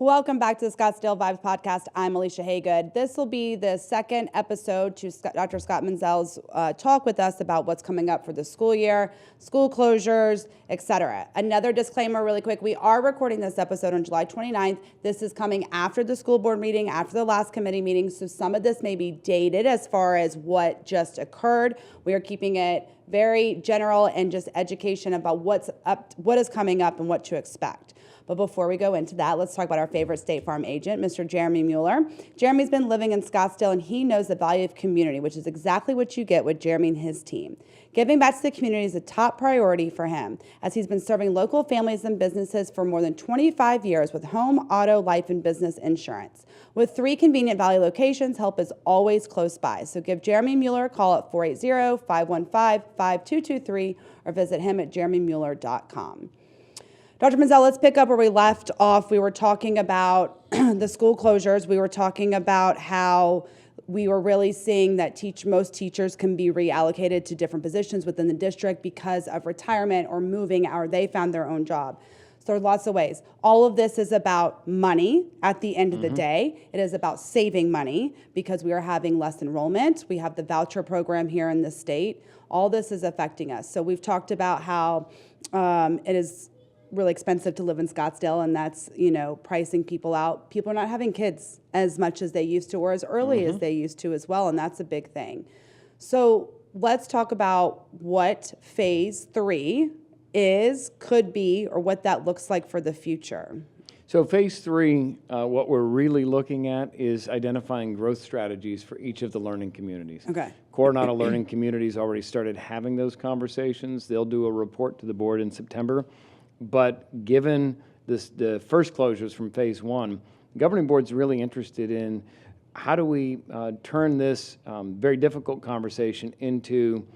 Welcome back to the Scottsdale Vibes podcast. I'm Alicia Haygood. This will be the second episode to Dr. Scott Menzel's talk with us about what's coming up for the school year, school closures, etc. Another disclaimer really quick. We are recording this episode on July 29th. This is coming after the school board meeting, after the last committee meeting, so some of this may be dated as far as what just occurred. We are keeping it very general and just education about what is coming up and what to expect. But before we go into that, let's talk about our favorite State Farm agent, Mr. Jeremy Mueller. Jeremy's been living in Scottsdale, and he knows the value of community, which is exactly what you get with Jeremy and his team. Giving back to the community is a top priority for him, as he's been serving local families and businesses for more than 25 years with home, auto, life, and business insurance. With 3 convenient Valley locations, help is always close by. So give Jeremy Mueller a call at 480-515-5223 or visit him at jeremymueller.com. Dr. Menzel, let's pick up where we left off. We were talking about the school closures. We were talking about how we were really seeing that most teachers can be reallocated to different positions within the district because of retirement or moving, or they found their own job. So there are lots of ways. All of this is about money at the end of the day. It is about saving money because we are having less enrollment. We have the voucher program here in the state. All this is affecting us. So we've talked about how it is really expensive to live in Scottsdale, and that's, pricing people out. People are not having kids as much as they used to or as early as they used to as well, and that's a big thing. So let's talk about what phase 3 could be, or what that looks like for the future. So phase 3, what we're really looking at is identifying growth strategies for each of the learning communities. Okay. Coronado Learning Communities already started having those conversations. They'll do a report to the board in September. But given the first closures from phase 1, the governing board's really interested in how do we turn this very difficult conversation into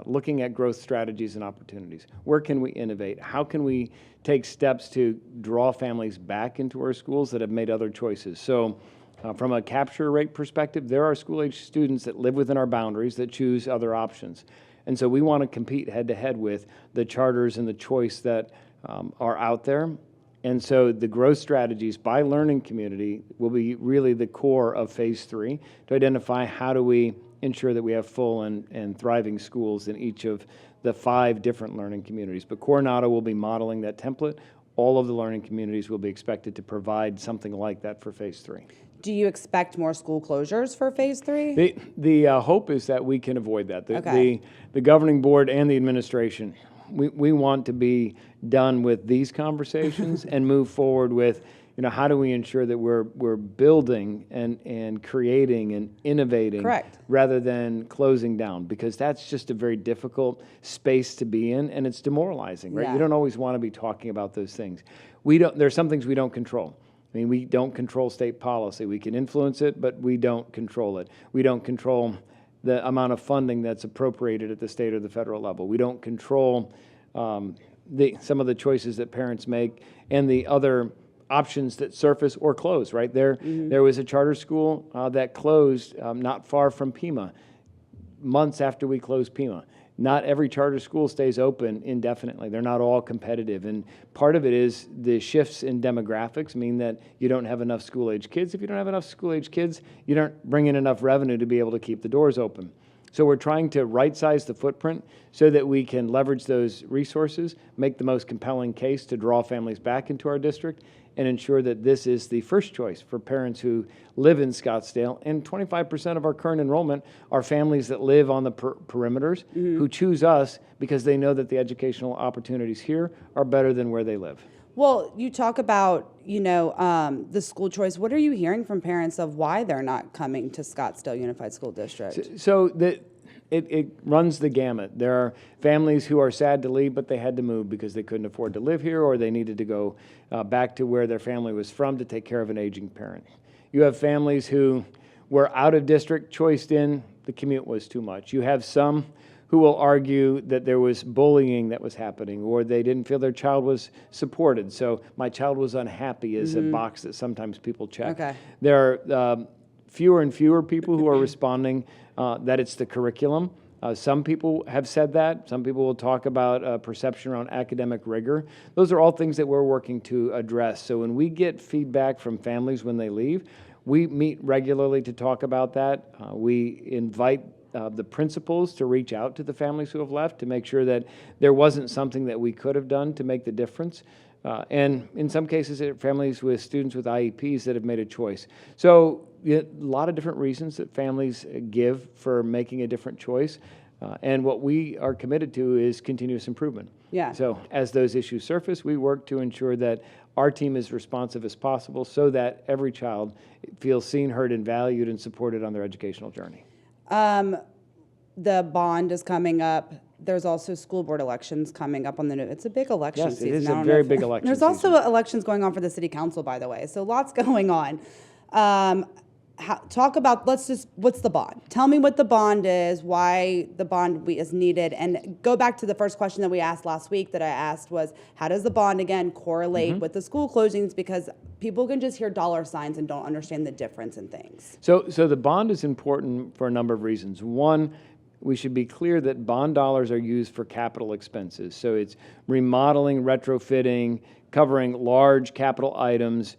looking at growth strategies and opportunities. Where can we innovate? How can we take steps to draw families back into our schools that have made other choices? So from a capture rate perspective, there are school-age students that live within our boundaries that choose other options. And so we want to compete head-to-head with the charters and the choice that are out there. And so the growth strategies by learning community will be really the core of phase 3 to identify how do we ensure that we have full and thriving schools in each of the 5 different learning communities. But Coronado will be modeling that template. All of the learning communities will be expected to provide something like that for phase 3. Do you expect more school closures for phase 3? The hope is that we can avoid that. Okay. The governing board and the administration, we want to be done with these conversations and move forward with, how do we ensure that we're building and creating and innovating. Correct. Rather than closing down, because that's just a very difficult space to be in, and it's demoralizing, right? Yeah. You don't always want to be talking about those things. There's some things we don't control. We don't control state policy. We can influence it, but we don't control it. We don't control the amount of funding that's appropriated at the state or the federal level. We don't control some of the choices that parents make and the other options that surface or close, right? There was a charter school that closed not far from Pima, months after we closed Pima. Not every charter school stays open indefinitely. They're not all competitive. And part of it is the shifts in demographics mean that you don't have enough school-age kids. If you don't have enough school-age kids, you don't bring in enough revenue to be able to keep the doors open. So we're trying to right-size the footprint so that we can leverage those resources, make the most compelling case to draw families back into our district, and ensure that this is the first choice for parents who live in Scottsdale. And 25% of our current enrollment are families that live on the perimeters who choose us because they know that the educational opportunities here are better than where they live. Well, you talk about, the school choice. What are you hearing from parents of why they're not coming to Scottsdale Unified School District? So it runs the gamut. There are families who are sad to leave, but they had to move because they couldn't afford to live here, or they needed to go back to where their family was from to take care of an aging parent. You have families who were out of district, choiced in, the commute was too much. You have some who will argue that there was bullying that was happening, or they didn't feel their child was supported. So my child was unhappy is a box that sometimes people check. Okay. There are fewer and fewer people who are responding that it's the curriculum. Some people have said that. Some people will talk about perception around academic rigor. Those are all things that we're working to address. So when we get feedback from families when they leave, we meet regularly to talk about that. We invite the principals to reach out to the families who have left to make sure that there wasn't something that we could have done to make the difference. And in some cases, families with students with IEPs that have made a choice. So a lot of different reasons that families give for making a different choice. And what we are committed to is continuous improvement. Yeah. So as those issues surface, we work to ensure that our team is responsive as possible so that every child feels seen, heard, and valued and supported on their educational journey. The bond is coming up. There's also school board elections coming up on the news. It's a big election season. Yes, it is a very big election There's season. also elections going on for the city council, by the way. So lots going on. Talk about, what's the bond? Tell me what the bond is, why the bond is needed, and go back to the first question that we asked last week that I asked was, how does the bond, again, correlate with the school closings? Because people can just hear dollar signs and don't understand the difference in things. So the bond is important for a number of reasons. One, we should be clear that bond dollars are used for capital expenses. So it's remodeling, retrofitting, covering large capital items,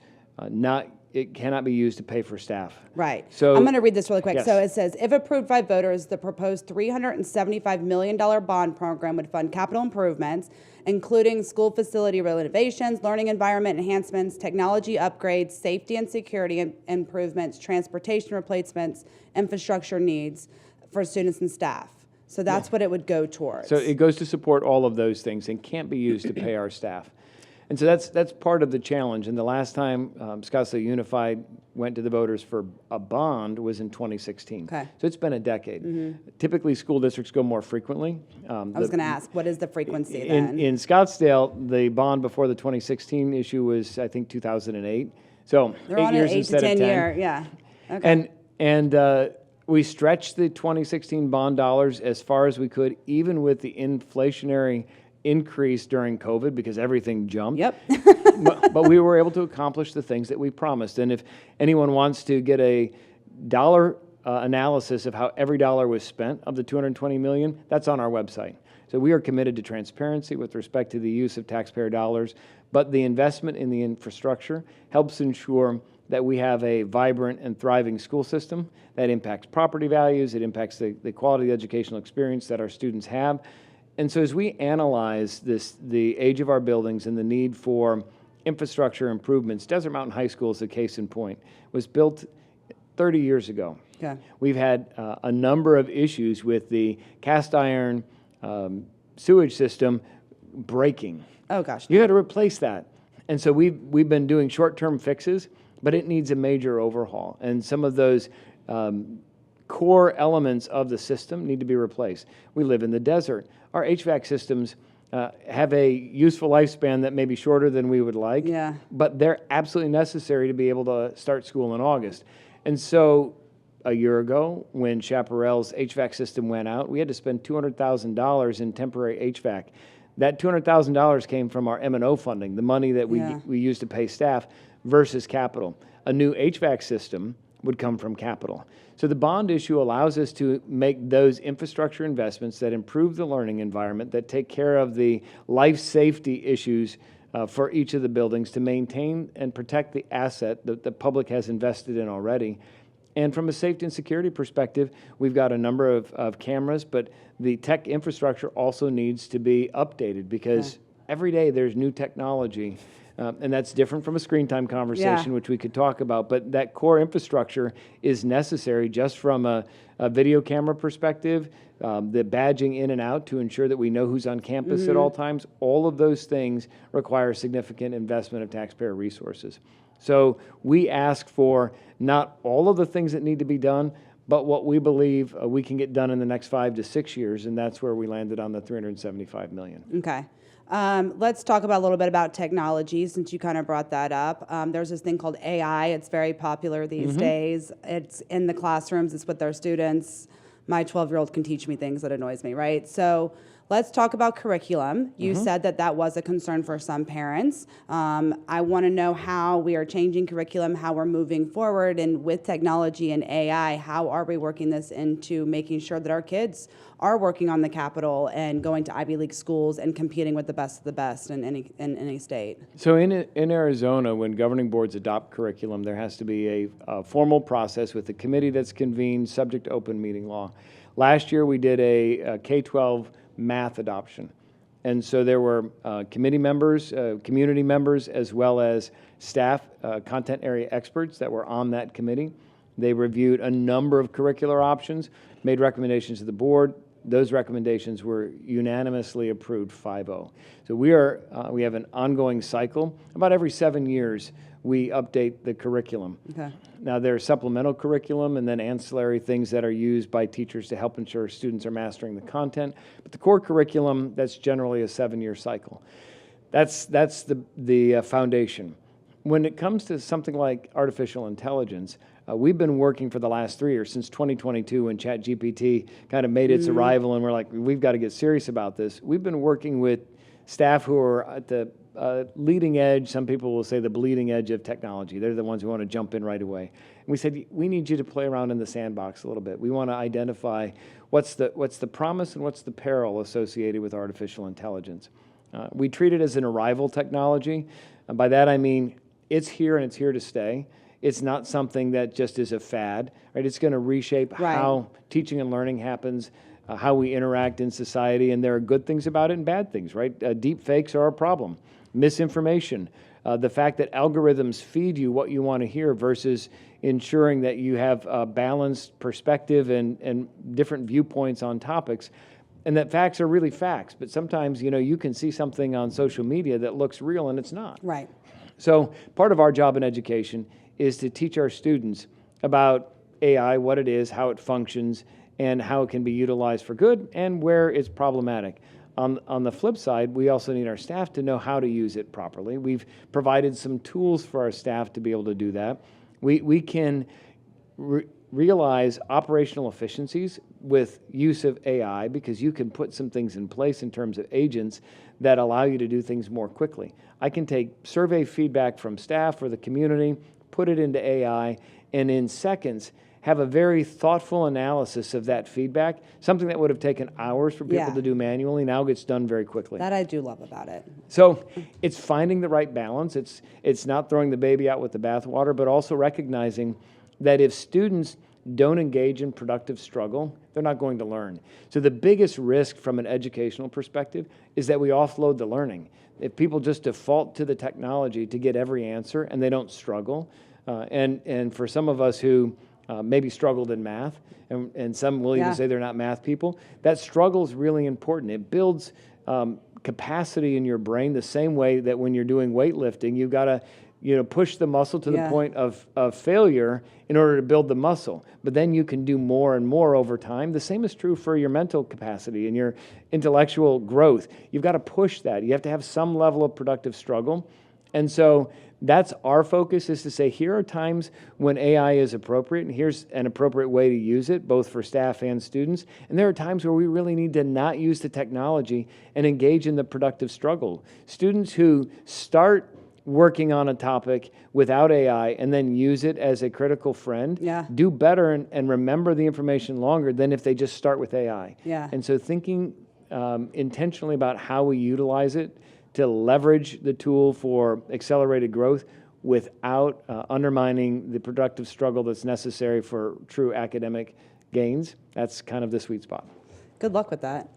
it cannot be used to pay for staff. Right. So I'm going to read this really quick. Yes. So it says, if approved by voters, the proposed $375 million bond program would fund capital improvements, including school facility renovations, learning environment enhancements, technology upgrades, safety and security improvements, transportation replacements, infrastructure needs for students and staff. So that's what it would go towards. So it goes to support all of those things and can't be used to pay our staff. And so that's part of the challenge. And the last time Scottsdale Unified went to the voters for a bond was in 2016. Okay. So it's been a decade. Typically, school districts go more frequently. I was going to ask, what is the frequency then? In Scottsdale, the bond before the 2016 issue was, I think, 2008. So They're 8 on years an 8 instead to 10 of 10. year, yeah. Okay. And we stretched the 2016 bond dollars as far as we could, even with the inflationary increase during COVID because everything jumped. Yep. but we were able to accomplish the things that we promised. And if anyone wants to get a dollar analysis of how every dollar was spent of the $220 million, that's on our website. So we are committed to transparency with respect to the use of taxpayer dollars, but the investment in the infrastructure helps ensure that we have a vibrant and thriving school system that impacts property values, it impacts the quality of the educational experience that our students have. And so as we analyze the age of our buildings and the need for infrastructure improvements, Desert Mountain High School is a case in point. It was built 30 years ago. Okay. We've had a number of issues with the cast iron sewage system breaking. Oh, gosh. You got to replace that. And so we've been doing short-term fixes, but it needs a major overhaul. And some of those core elements of the system need to be replaced. We live in the desert. Our HVAC systems have a useful lifespan that may be shorter than we would like, Yeah. but they're absolutely necessary to be able to start school in August. And so a year ago, when Chaparral's HVAC system went out, we had to spend $200,000 in temporary HVAC. That $200,000 came from our M&O funding, the money that we use to pay staff, versus capital. A new HVAC system would come from capital. So the bond issue allows us to make those infrastructure investments that improve the learning environment, that take care of the life safety issues for each of the buildings to maintain and protect the asset that the public has invested in already. And from a safety and security perspective, we've got a number of cameras, but the tech infrastructure also needs to be updated because every day there's new technology. And that's different from a screen time conversation, which we could talk about. But that core infrastructure is necessary just from a video camera perspective, the badging in and out to ensure that we know who's on campus at all times. All of those things require significant investment of taxpayer resources. So we ask for not all of the things that need to be done, but what we believe we can get done in the next 5 to 6 years, and that's where we landed on the $375 million. Okay. Let's talk about a little bit about technology since you kind of brought that up. There's this thing called AI. It's very popular these days. It's in the classrooms. It's with our students. My 12-year-old can teach me things that annoys me, right? So let's talk about curriculum. You said that that was a concern for some parents. I want to know how we are changing curriculum, how we're moving forward, and with technology and AI, how are we working this into making sure that our kids are working on the Capitol and going to Ivy League schools and competing with the best of the best in any state? So in Arizona, when governing boards adopt curriculum, there has to be a formal process with a committee that's convened subject to open meeting law. Last year, we did a K-12 math adoption. And so there were committee members, community members, as well as staff, content area experts that were on that committee. They reviewed a number of curricular options, made recommendations to the board. Those recommendations were unanimously approved 5-0. So we have an ongoing cycle. About every 7 years, we update the curriculum. Okay. Now, there's supplemental curriculum and then ancillary things that are used by teachers to help ensure students are mastering the content. But the core curriculum, that's generally a 7-year cycle. That's the foundation. When it comes to something like artificial intelligence, we've been working for the last 3 years, since 2022, when ChatGPT kind of made its arrival, and we're like, we've got to get serious about this. We've been working with staff who are at the leading edge. Some people will say the bleeding edge of technology. They're the ones who want to jump in right away. And we said, we need you to play around in the sandbox a little bit. We want to identify what's the promise and what's the peril associated with artificial intelligence. We treat it as an arrival technology. And by that I mean it's here and it's here to stay. It's not something that just is a fad, right? It's going to reshape how teaching and learning happens, how we interact in society, and there are good things about it and bad things, right? Deep fakes are a problem. Misinformation, the fact that algorithms feed you what you want to hear versus ensuring that you have a balanced perspective and different viewpoints on topics, and that facts are really facts. But sometimes, you can see something on social media that looks real and it's not. Right. So part of our job in education is to teach our students about AI, what it is, how it functions, and how it can be utilized for good and where it's problematic. On the flip side, we also need our staff to know how to use it properly. We've provided some tools for our staff to be able to do that. We can realize operational efficiencies with use of AI because you can put some things in place in terms of agents that allow you to do things more quickly. I can take survey feedback from staff or the community, put it into AI, and in seconds have a very thoughtful analysis of that feedback. Something that would have taken hours for people to do manually now gets done very quickly. That I do love about it. So it's finding the right balance. It's not throwing the baby out with the bathwater, but also recognizing that if students don't engage in productive struggle, they're not going to learn. So the biggest risk from an educational perspective is that we offload the learning. If people just default to the technology to get every answer and they don't struggle, and for some of us who maybe struggled in math, and some will even say they're not math people, that struggle is really important. It builds capacity in your brain the same way that when you're doing weightlifting, you've got to push the muscle to the point of failure in order to build the muscle. But then you can do more and more over time. The same is true for your mental capacity and your intellectual growth. You've got to push that. You have to have some level of productive struggle. And so that's our focus, is to say, here are times when AI is appropriate, and here's an appropriate way to use it, both for staff and students. And there are times where we really need to not use the technology and engage in the productive struggle. Students who start working on a topic without AI and then use it as a critical friend do better and remember the information longer than if they just start with AI. And so thinking intentionally about how we utilize it to leverage the tool for accelerated growth without undermining the productive struggle that's necessary for true academic gains, that's kind of the sweet spot. Good luck with that.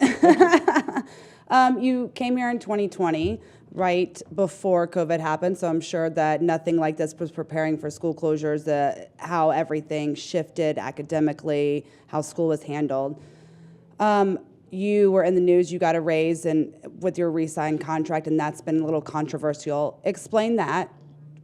You came here in 2020, right before COVID happened, so I'm sure that nothing like this was preparing for school closures, how everything shifted academically, how school was handled. You were in the news, you got a raise with your re-signed contract, and that's been a little controversial. Explain that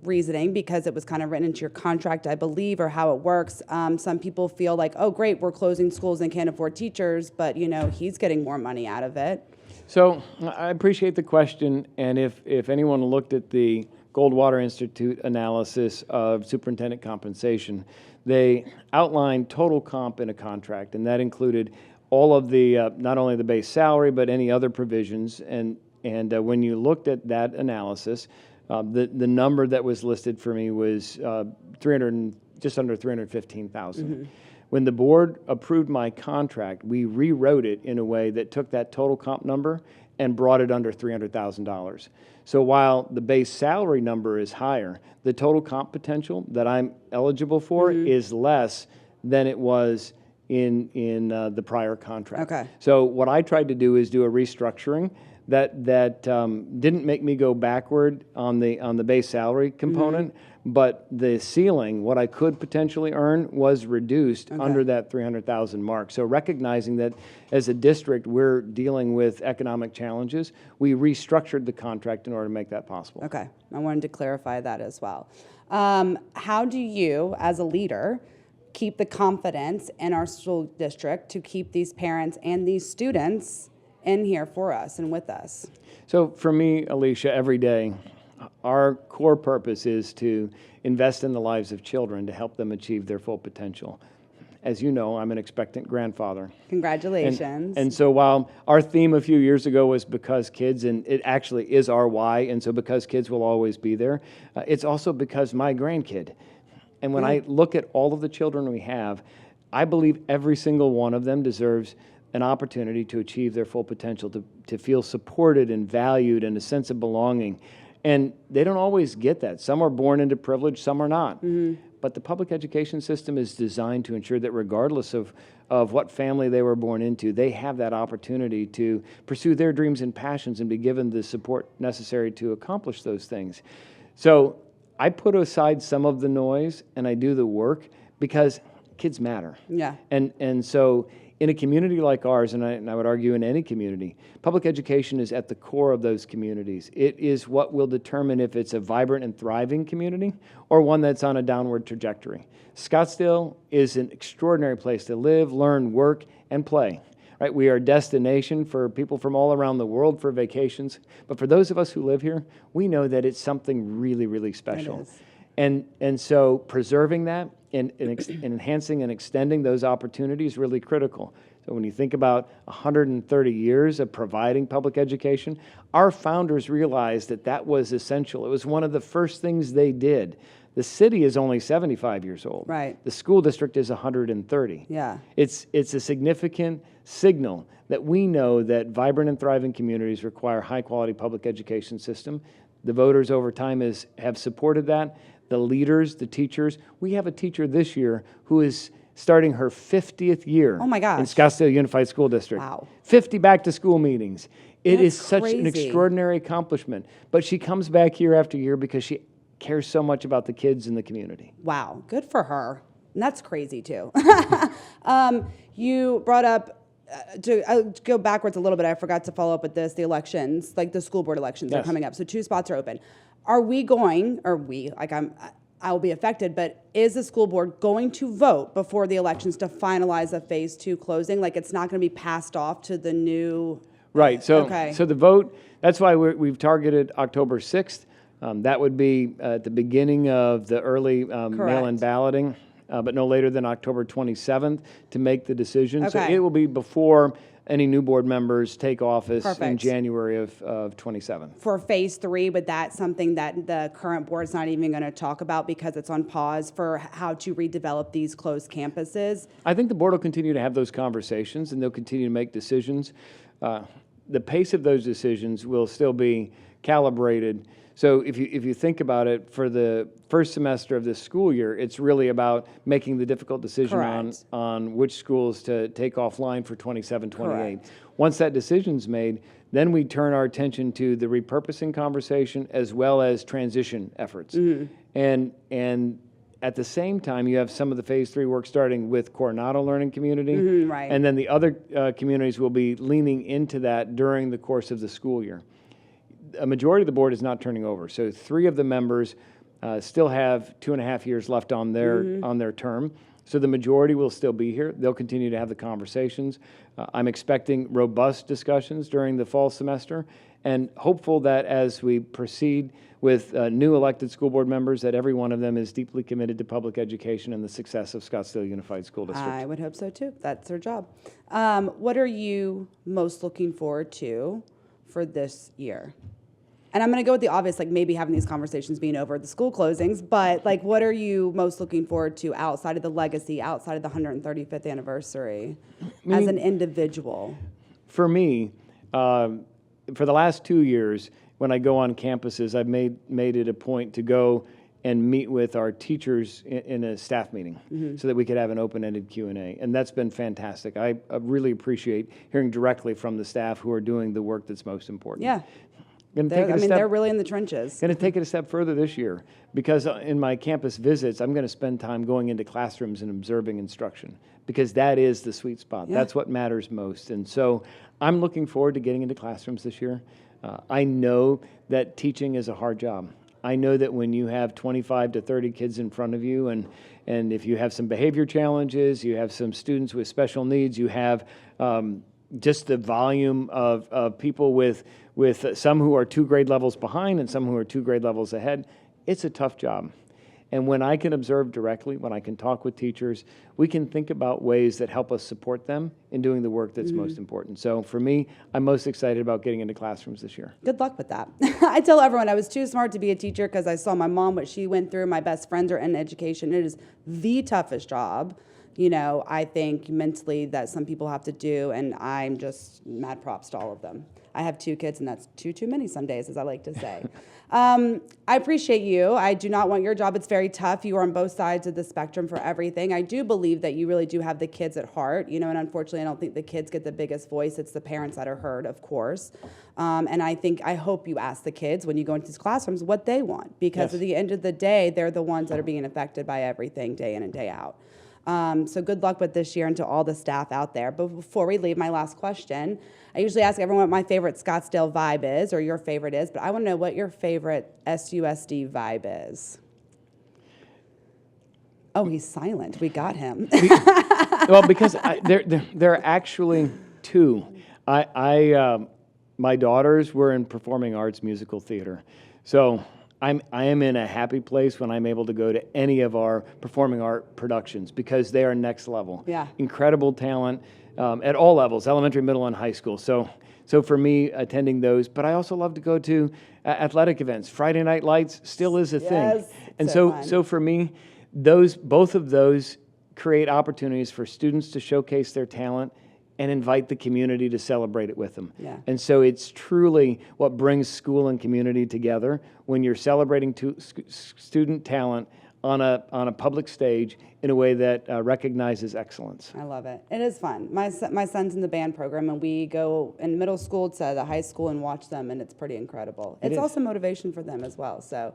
reasoning, because it was kind of written into your contract, I believe, or how it works. Some people feel like, oh, great, we're closing schools and can't afford teachers, but, he's getting more money out of it. So I appreciate the question, and if anyone looked at the Goldwater Institute analysis of superintendent compensation, they outlined total comp in a contract, and that included all of the, not only the base salary, but any other provisions. And when you looked at that analysis, the number that was listed for me was just under 315,000. When the board approved my contract, we rewrote it in a way that took that total comp number and brought it under $300,000. So while the base salary number is higher, the total comp potential that I'm eligible for is less than it was in the prior contract. Okay. So what I tried to do is do a restructuring that didn't make me go backward on the base salary component, but the ceiling, what I could potentially earn, was reduced under that 300,000 mark. So recognizing that as a district we're dealing with economic challenges, we restructured the contract in order to make that possible. Okay, I wanted to clarify that as well. How do you, as a leader, keep the confidence in our school district to keep these parents and these students in here for us and with us? So for me, Alicia, every day, our core purpose is to invest in the lives of children to help them achieve their full potential. As you know, I'm an expectant grandfather. Congratulations. And so while our theme a few years ago was because kids, and it actually is our why, and so because kids will always be there, it's also because my grandkid. And when I look at all of the children we have, I believe every single one of them deserves an opportunity to achieve their full potential, to feel supported and valued and a sense of belonging. And they don't always get that. Some are born into privilege, some are not. But the public education system is designed to ensure that regardless of what family they were born into, they have that opportunity to pursue their dreams and passions and be given the support necessary to accomplish those things. So I put aside some of the noise and I do the work because kids matter. Yeah. And so in a community like ours, and I would argue in any community, public education is at the core of those communities. It is what will determine if it's a vibrant and thriving community or one that's on a downward trajectory. Scottsdale is an extraordinary place to live, learn, work, and play. Right? We are a destination for people from all around the world for vacations. But for those of us who live here, we know that it's something really, really special. It is. And so preserving that and enhancing and extending those opportunities is really critical. So when you think about 130 years of providing public education, our founders realized that that was essential. It was one of the first things they did. The city is only 75 years old. Right. The school district is 130. Yeah. It's a significant signal that we know that vibrant and thriving communities require high-quality public education system. The voters over time have supported that. The leaders, the teachers. We have a teacher this year who is starting her 50th year Oh my gosh. in Scottsdale Unified School District. Wow. 50 back-to-school meetings. It That's is such an crazy. extraordinary accomplishment. But she comes back year after year because she cares so much about the kids in the community. Wow, good for her. And that's crazy too. You brought up, to go backwards a little bit, I forgot to follow up with this, the elections, like the school board elections are Yes. coming up. So 2 spots are open. Are we going, or we, like I will be affected, but is the school board going to vote before the elections to finalize a phase 2 closing? Like it's not going to be passed off to the new. Right. So, Okay. so the vote, that's why we've targeted October 6th. That would be at the beginning of the early mail-in balloting, but no later than October 27th to make the decision. So Okay. it will be before any new board members take office in Perfect. January of 27. For phase 3, but that's something that the current board's not even going to talk about because it's on pause for how to redevelop these closed campuses? I think the board will continue to have those conversations and they'll continue to make decisions. The pace of those decisions will still be calibrated. So if you think about it, for the first semester of this school year, it's really about making the difficult decision Correct. on which schools to take offline for 27, 28. Correct. Once that decision's made, then we turn our attention to the repurposing conversation as well as transition efforts. And at the same time, you have some of the phase 3 work starting with Coronado Learning Community. Right. And then the other communities will be leaning into that during the course of the school year. A majority of the board is not turning over. So 3 of the members still have 2.5 years left on their term. So the majority will still be here. They'll continue to have the conversations. I'm expecting robust discussions during the fall semester, and hopeful that as we proceed with new elected school board members, that every one of them is deeply committed to public education and the success of Scottsdale Unified School District. I would hope so too. That's their job. What are you most looking forward to for this year? And I'm going to go with the obvious, like maybe having these conversations being over the school closings, but like what are you most looking forward to outside of the legacy, outside of the 135th anniversary as an individual? For me, for the last 2 years, when I go on campuses, I've made it a point to go and meet with our teachers in a staff meeting so that we could have an open-ended Q&A. And that's been fantastic. I really appreciate hearing directly from the staff who are doing the work that's most important. Yeah. They're really in the trenches. Going to take it a step further this year, because in my campus visits, I'm going to spend time going into classrooms and observing instruction, because that is the sweet spot. Yeah. That's what matters most. And so I'm looking forward to getting into classrooms this year. I know that teaching is a hard job. I know that when you have 25 to 30 kids in front of you, and if you have some behavior challenges, you have some students with special needs, you have just the volume of people with some who are 2 grade levels behind and some who are 2 grade levels ahead, it's a tough job. And when I can observe directly, when I can talk with teachers, we can think about ways that help us support them in doing the work that's most important. So for me, I'm most excited about getting into classrooms this year. Good luck with that. I tell everyone I was too smart to be a teacher because I saw my mom, what she went through. My best friends are in education. It is the toughest job. You know, I think mentally that some people have to do, and I'm just mad props to all of them. I have 2 kids, and that's too many some days, as I like to say. I appreciate you. I do not want your job. It's very tough. You are on both sides of the spectrum for everything. I do believe that you really do have the kids at heart, you know, and unfortunately, I don't think the kids get the biggest voice. It's the parents that are heard, of course. And I hope you ask the kids when you go into these classrooms what they want, because at the end of the day, they're the ones that are being affected by everything day in and day out. So good luck with this year and to all the staff out there. But before we leave, my last question. I usually ask everyone what my favorite Scottsdale vibe is, or your favorite is, but I want to know what your favorite SUSD vibe is. Oh, he's silent. We got him. Well, because there are actually 2. My daughters were in performing arts musical theater. So I am in a happy place when I'm able to go to any of our performing art productions, because they are next level. Yeah. Incredible talent at all levels, elementary, middle, and high school. So for me, attending those, but I also love to go to athletic events. Friday Night Lights still is a thing. And so for me, both of those create opportunities for students to showcase their talent and invite the community to celebrate it with them. Yeah. And so it's truly what brings school and community together when you're celebrating student talent on a public stage in a way that recognizes excellence. I love it. It is fun. My son's in the band program, and we go in middle school to the high school and watch them, and it's pretty incredible. It's also motivation for them as well. So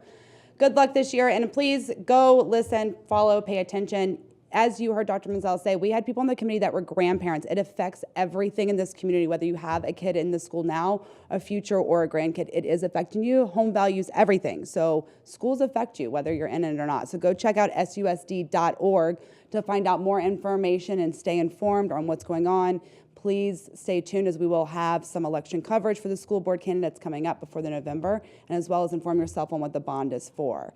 good luck this year, and please go listen, follow, pay attention. As you heard Dr. Menzel say, we had people on the committee that were grandparents. It affects everything in this community, whether you have a kid in the school now, a future, or a grandkid. It is affecting you. Home values, everything. So schools affect you, whether you're in it or not. So go check out susd.org to find out more information and stay informed on what's going on. Please stay tuned, as we will have some election coverage for the school board candidates coming up before the November, and as well as inform yourself on what the bond is for.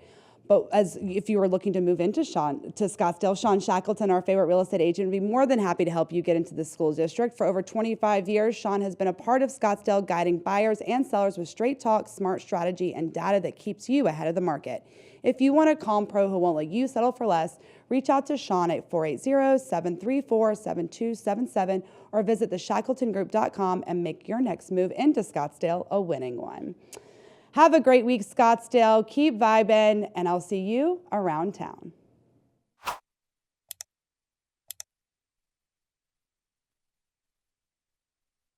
But if you were looking to move into Scottsdale, Shawn Shackelton, our favorite real estate agent, would be more than happy to help you get into the school district. For over 25 years, Shawn has been a part of Scottsdale, guiding buyers and sellers with straight talk, smart strategy, and data that keeps you ahead of the market. If you want a calm pro who won't let you settle for less, reach out to Shawn at 480-734-7277 or visit theshackletongroup.com and make your next move into Scottsdale a winning one. Have a great week, Scottsdale. Keep vibing, and I'll see you around town.